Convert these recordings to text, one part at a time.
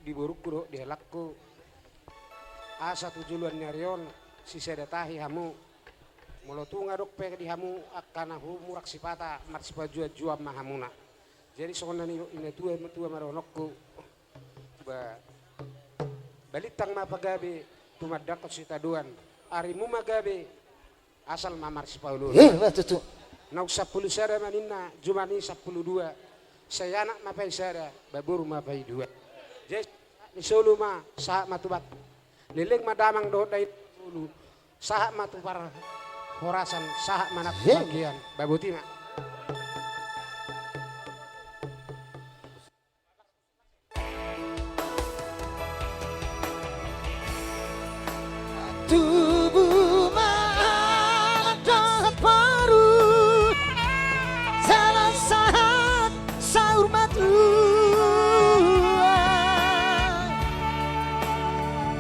di burukku di helakku asa tujuan nyarion si sedatahi hamu molo tunga dok pe di hamu akana hu murak sipata mat sipajua jua mahamuna jadi sokona ni ina tua maronokku ba balitang mapagabe tumadakot si taduan arimu magabe asal mamar sipaulun Batutu. Nau 10 sada manina jumani 12 saya anak mapai sada baburu mapai 2 jadi ni solo ma sah matubat lileng madamang do dai dulu sah matu par horasan sah manak bagian babutina Tubuh ada baru salah saat sahur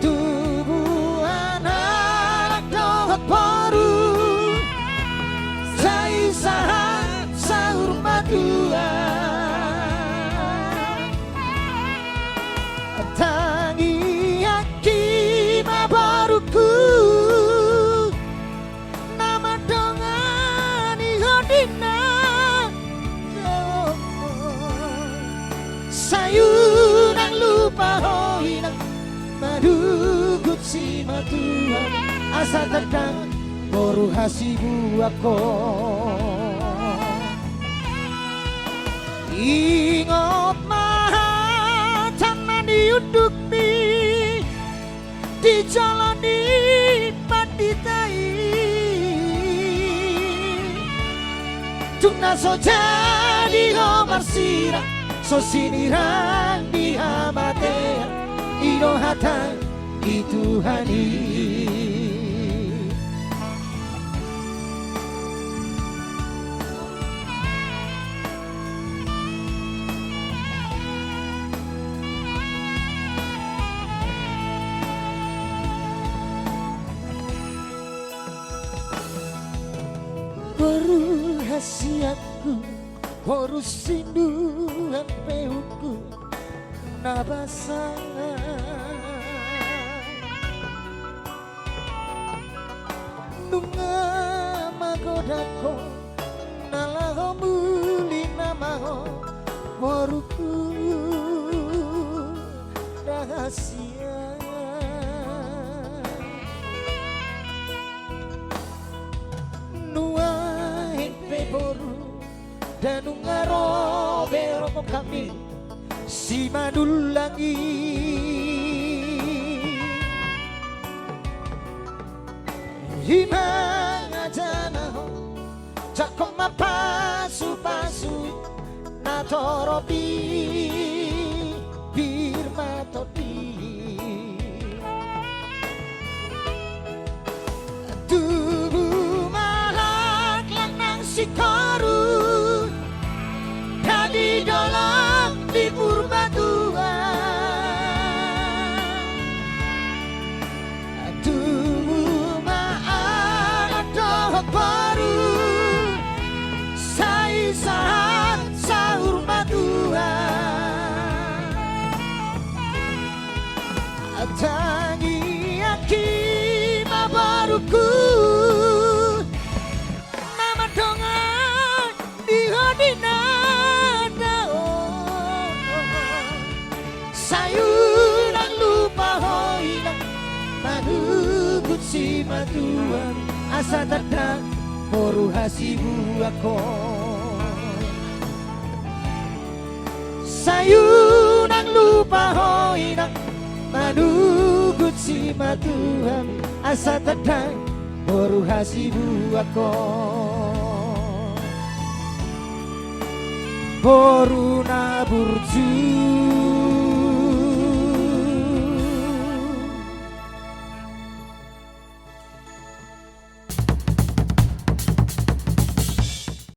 tubuh anak dohot baru saya saat sahur tangi akima baruku nama dongani hodina sayuran lupa hoinang madugut si matuan asa terdang boru hasibu ako ingot diuduk di jalan di panditai tuna so jadi homar sirah so sinirang di hamatea ino hatang ituhani baru hasiatku baru sinduhan peuku nabasangan nunga magodako nalaho muli namaho baruku rahasia dan ngaro beroko kami si madulangi himang ajana ho cakok mapasu pasu natoropi birma todi tubuh malak lanang sikaru di dalam di purbatuan tubuh ada baru saya saat sahur matuan tangi akima baruku nama dongan di hodina sayuran lupa hoinang manugut si matuan asa terdang boru hasibu ako sayuran lupa hoinang manugut si matuan asa terdang boru hasibu ako boru nabur